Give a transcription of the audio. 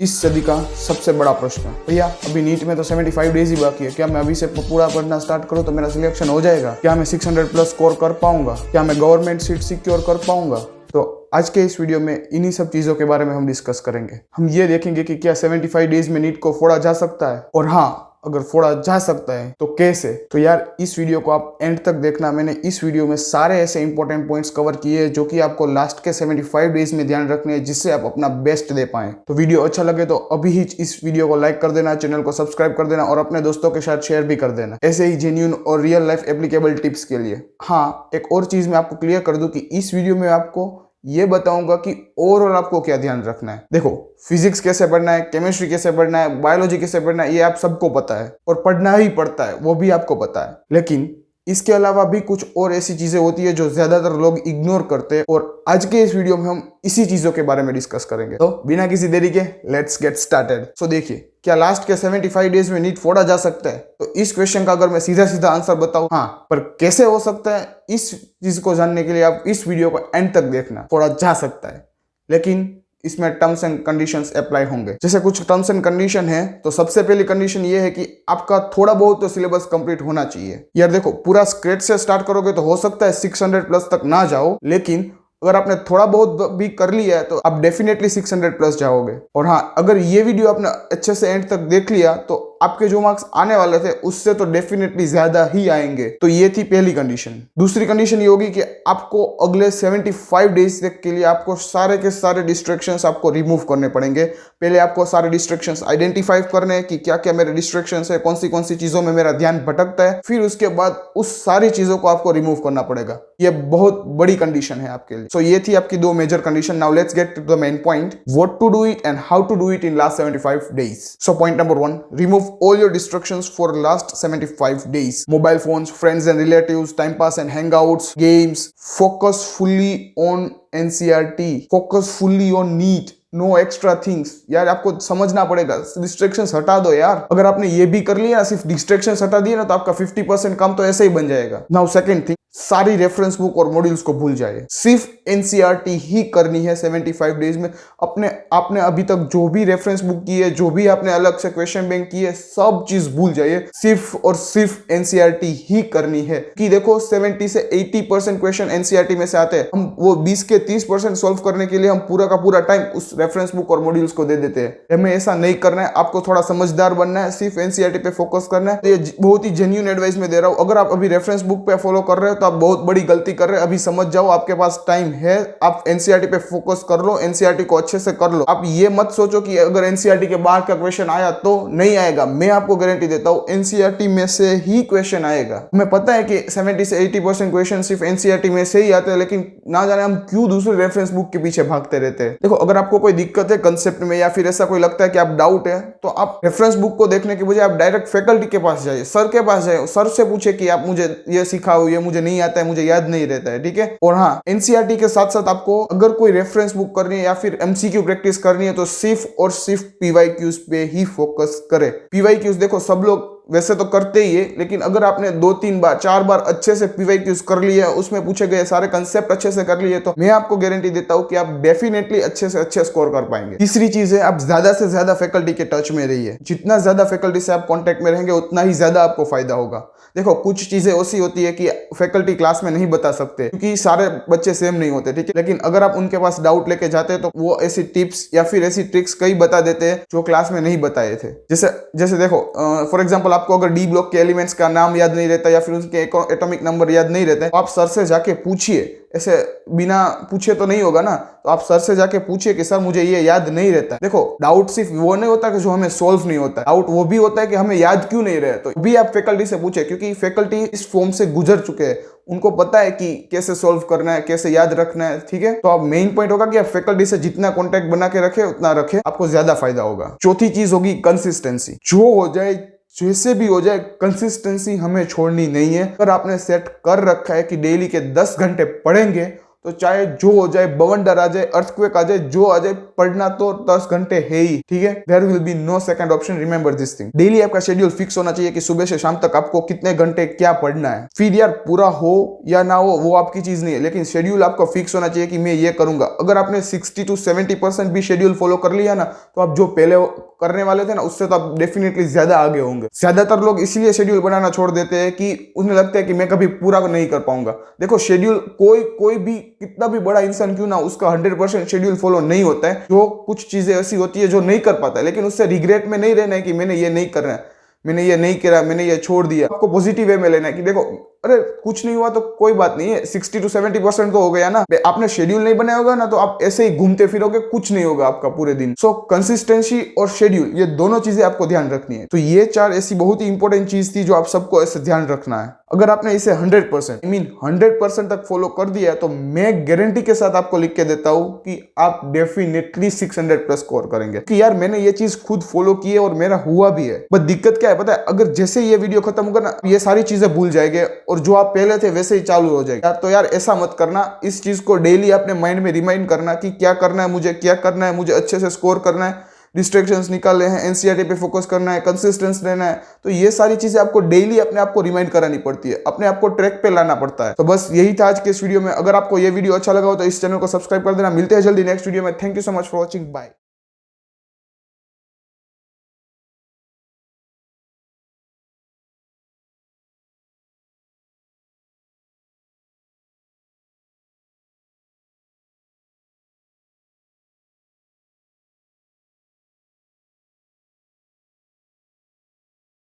इस सदी का सबसे बड़ा प्रश्न। भैया अभी नीट में तो 75 डेज ही बाकी है, क्या मैं अभी से पूरा पढ़ना स्टार्ट करूं तो मेरा सिलेक्शन हो जाएगा? क्या मैं 600 प्लस स्कोर कर पाऊंगा? क्या मैं गवर्नमेंट सीट सिक्योर कर पाऊंगा? तो आज के इस वीडियो में इन्हीं सब चीजों के बारे में हम डिस्कस करेंगे। हम ये देखेंगे कि क्या 75 डेज में नीट को फोड़ा जा सकता है, और हाँ अगर फोड़ा जा सकता है तो कैसे। तो यार इस वीडियो को आप एंड तक देखना। मैंने इस वीडियो में सारे ऐसे इंपॉर्टेंट पॉइंट्स कवर किए हैं जो कि आपको लास्ट के 75 डेज में ध्यान रखने हैं, जिससे आप अपना बेस्ट दे पाएं। तो वीडियो अच्छा लगे तो अभी ही इस वीडियो को लाइक कर देना, चैनल को सब्सक्राइब कर देना और अपने दोस्तों के साथ शेयर भी कर देना, ऐसे ही जेन्युइन और रियल लाइफ एप्लीकेबल टिप्स के लिए। हाँ, एक और चीज मैं आपको क्लियर कर दूं कि इस वीडियो में आपको ये बताऊंगा कि ओवरऑल आपको क्या ध्यान रखना है। देखो, फिजिक्स कैसे पढ़ना है, केमिस्ट्री कैसे पढ़ना है, बायोलॉजी कैसे पढ़ना है, ये आप सबको पता है और पढ़ना ही पड़ता है, वो भी आपको पता है। लेकिन इसके अलावा भी कुछ और ऐसी चीजें होती है जो ज्यादातर लोग इग्नोर करते हैं, और आज के इस वीडियो में हम इसी चीजों के बारे में डिस्कस करेंगे। तो बिना किसी देरी के लेट्स गेट स्टार्टेड। सो देखिए, क्या लास्ट के 75 डेज में नीट फोड़ा जा सकता है? तो इस क्वेश्चन का अगर मैं सीधा सीधा आंसर बताऊं, हाँ, पर कैसे हो सकता है, इस चीज को जानने के लिए आप इस वीडियो को एंड तक देखना। फोड़ा जा सकता है, लेकिन इसमें टर्म्स एंड कंडीशंस अप्लाई होंगे। जैसे कुछ टर्म्स एंड कंडीशन है, तो सबसे पहली कंडीशन ये है कि आपका थोड़ा बहुत तो सिलेबस कंप्लीट होना चाहिए। यार देखो, पूरा स्क्रैच से स्टार्ट करोगे तो हो सकता है 600 प्लस तक ना जाओ, लेकिन अगर आपने थोड़ा बहुत भी कर लिया है तो आप डेफिनेटली 600 प्लस जाओगे। और हाँ, अगर ये वीडियो आपने अच्छे से एंड तक देख लिया तो आपके जो मार्क्स आने वाले थे उससे तो डेफिनेटली ज्यादा ही आएंगे। तो ये थी पहली कंडीशन। दूसरी कंडीशन ये होगी कि आपको अगले 75 डेज तक के लिए आपको सारे के सारे डिस्ट्रैक्शंस आपको रिमूव करने पड़ेंगे। पहले आपको सारे डिस्ट्रैक्शंस आइडेंटिफाई करने हैं कि क्या क्या मेरे डिस्ट्रैक्शंस है, कौन सी चीजों में मेरा ध्यान भटकता है, फिर उसके बाद उस सारी चीजों को आपको रिमूव करना पड़ेगा। ये बहुत बड़ी कंडीशन है आपके लिए। सो ये थी आपकी दो major condition. Now let's get to the main point, what to do it and how to do it in last 75 days. So point number 1, remove all your distractions for last 75 days. Mobile phones, friends and relatives, time pass and hangouts, games. Focus fully on NCERT. Focus fully on NEET. No extra things. यार आपको समझना पड़ेगा, distractions हटा दो यार। अगर आपने ये भी कर लिया, सिर्फ डिस्ट्रैक्शंस हटा दिए ना, तो आपका 50% काम तो ऐसे ही बन जाएगा। नाउ सेकंड थिंग, सारी रेफरेंस बुक और मॉड्यूल्स को भूल जाए। सिर्फ एनसीईआरटी ही करनी है 75 डेज में। आपने अभी तक जो भी रेफरेंस बुक की है, जो भी आपने अलग से क्वेश्चन बैंक की है, सब चीज भूल जाइए। सिर्फ और सिर्फ एनसीईआरटी ही करनी है। कि देखो 70 से 80% क्वेश्चन एनसीईआरटी में से आते हैं। हम वो 20 के 30% सॉल्व करने के लिए हम पूरा का पूरा टाइम उस रेफरेंस बुक और मॉड्यूल्स को दे देते हैं। हमें ऐसा नहीं करना है। आपको थोड़ा समझदार बनना है, सिर्फ एनसीईआरटी पे फोकस करना है। ये बहुत ही जेन्युइन एडवाइस में दे रहा हूं। अगर आप अभी रेफरेंस बुक पे फॉलो कर रहे हो तो आप बहुत बड़ी गलती कर रहे हैं। अभी समझ जाओ, आपके पास टाइम है, आप एनसीईआरटी पे फोकस कर लो, एनसीईआरटी को अच्छे से कर लो। आप ये मत सोचो कि अगर एनसीईआरटी के बाहर का क्वेश्चन आया तो नहीं आएगा। मैं आपको गारंटी देता हूं एनसीईआरटी में से ही क्वेश्चन आएगा। हमें पता है कि 70 से 80% क्वेश्चन सिर्फ एनसीईआरटी में से ही आते हैं, लेकिन ना जाने हम क्यों दूसरे रेफरेंस बुक के पीछे भागते रहते हैं। देखो, अगर आपको कोई दिक्कत है कंसेप्ट में, या फिर ऐसा कोई लगता है कि आप डाउट है, तो आप रेफरेंस बुक को देखने के बजाय आप डायरेक्ट फैकल्टी के पास जाइए, सर के पास जाइए, सर से पूछे कि आप मुझे ये सिखाओ, ये मुझे नहीं आता है, मुझे याद नहीं रहता है, ठीक है। और हाँ, एनसीईआरटी के साथ साथ आपको अगर कोई रेफरेंस बुक करनी है या फिर एमसीक्यू प्रैक्टिस करनी है तो सिर्फ और सिर्फ पीवाईक्यूज पे ही फोकस करें। पीवाईक्यूज देखो सब लोग वैसे तो करते ही है, लेकिन अगर आपने 2-3 बार 4 बार अच्छे से पीवाईक्यूज कर लिया, उसमें पूछे गए सारे कंसेप्ट अच्छे से कर लिए, तो मैं आपको गारंटी देता हूं कि आप डेफिनेटली अच्छे से अच्छे स्कोर कर पाएंगे। तीसरी चीज है, आप ज्यादा से ज्यादा फैकल्टी के टच में रहिए। जितना ज्यादा फैकल्टी से आप कांटेक्ट में रहेंगे उतना ही ज्यादा आपको फायदा होगा। देखो, कुछ चीजें ऐसी होती है कि फैकल्टी क्लास में नहीं बता सकते क्योंकि सारे बच्चे सेम नहीं होते, ठीक है। लेकिन अगर आप उनके पास डाउट लेके जाते हैं तो वो ऐसी टिप्स या फिर ऐसी ट्रिक्स कई बता देते हैं जो क्लास में नहीं बताए थे। जैसे देखो, फॉर एग्जांपल आपको अगर डी ब्लॉक के एलिमेंट्स का नाम याद नहीं रहता या फिर उसके एटॉमिक नंबर याद नहीं रहते, तो आप सर से जाके पूछिए। ऐसे बिना पूछे तो नहीं होगा ना, तो आप सर से जाके पूछिए कि सर मुझे ये याद नहीं रहता। देखो, डाउट सिर्फ वो नहीं होता कि जो हमें सॉल्व नहीं होता, डाउट वो भी होता है कि हमें याद क्यों नहीं रहे। तो भी आप फैकल्टी से पूछे, क्योंकि फैकल्टी इस फॉर्म से गुजर चुके हैं, उनको पता है कि कैसे सॉल्व करना है, कैसे याद रखना है, ठीक है। तो आप मेन पॉइंट होगा कि आप फैकल्टी से जितना कॉन्टेक्ट बना के रखे उतना रखे, आपको ज्यादा फायदा होगा। चौथी चीज होगी कंसिस्टेंसी। जो हो जाए, जैसे भी हो जाए, कंसिस्टेंसी हमें छोड़नी नहीं है। अगर आपने सेट कर रखा है कि डेली के 10 घंटे पढ़ेंगे, तो चाहे जो हो जाए, बवंडर आ जाए, अर्थक्वेक आ जाए, जो आ जाए, पढ़ना तो 10 घंटे है ही, ठीक है। There will be no second option, remember this thing. Daily आपका शेड्यूल फिक्स होना चाहिए कि सुबह से शाम तक आपको कितने घंटे क्या पढ़ना है। फिर यार पूरा हो या ना हो वो आपकी चीज नहीं है, लेकिन शेड्यूल आपका फिक्स होना चाहिए कि मैं ये करूंगा। अगर आपने 60 to 70% भी शेड्यूल फॉलो कर लिया ना, तो आप जो पहले करने वाले थे ना उससे तो आप डेफिनेटली ज्यादा आगे होंगे। ज्यादातर लोग इसलिए शेड्यूल बनाना छोड़ देते हैं कि उन्हें लगता है कि मैं कभी पूरा नहीं कर पाऊंगा। देखो शेड्यूल कोई भी कितना भी बड़ा इंसान क्यों ना, उसका 100% शेड्यूल फॉलो नहीं होता है। जो कुछ चीजें ऐसी होती है जो नहीं कर पाता है, लेकिन उससे रिग्रेट में नहीं रहना है कि मैंने ये नहीं करना है, मैंने ये नहीं करा, मैंने ये छोड़ दिया। आपको पॉजिटिव वे में लेना है कि देखो अरे कुछ नहीं हुआ तो कोई बात नहीं है, 60 to 70% तो हो गया ना। आपने शेड्यूल नहीं बनाया होगा ना तो आप ऐसे ही घूमते फिरोगे, कुछ नहीं होगा आपका पूरे दिन। सो कंसिस्टेंसी और शेड्यूल, ये दोनों चीजें आपको ध्यान रखनी है। तो ये 4 ऐसी बहुत ही इंपॉर्टेंट चीज थी जो आप सबको ऐसे ध्यान रखना है। अगर आपने इसे 100% तक फॉलो कर दिया तो मैं गारंटी के साथ आपको लिख के देता हूं कि आप डेफिनेटली 600+ स्कोर करेंगे। कि यार मैंने ये चीज खुद फॉलो की है और मेरा हुआ भी है। बस दिक्कत क्या है पता है, अगर जैसे ये वीडियो खत्म होगा ना, ये सारी चीजें भूल जाएंगे और जो आप पहले थे वैसे ही चालू हो जाएगा। तो यार ऐसा मत करना। इस चीज को डेली अपने माइंड में रिमाइंड करना कि क्या करना है मुझे, क्या करना है मुझे, अच्छे से स्कोर करना है, डिस्ट्रैक्शंस निकालने हैं, एनसीईआरटी पे फोकस करना है, कंसिस्टेंस रहना है। तो ये सारी चीजें आपको डेली अपने आप को रिमाइंड करानी पड़ती है, अपने आप को ट्रैक पे लाना पड़ता है। तो बस यही था आज के इस वीडियो में। अगर आपको ये वीडियो अच्छा लगा हो तो इस चैनल को सब्सक्राइब कर देना। मिलते हैं जल्दी नेक्स्ट वीडियो में। Thank you so much for watching, bye.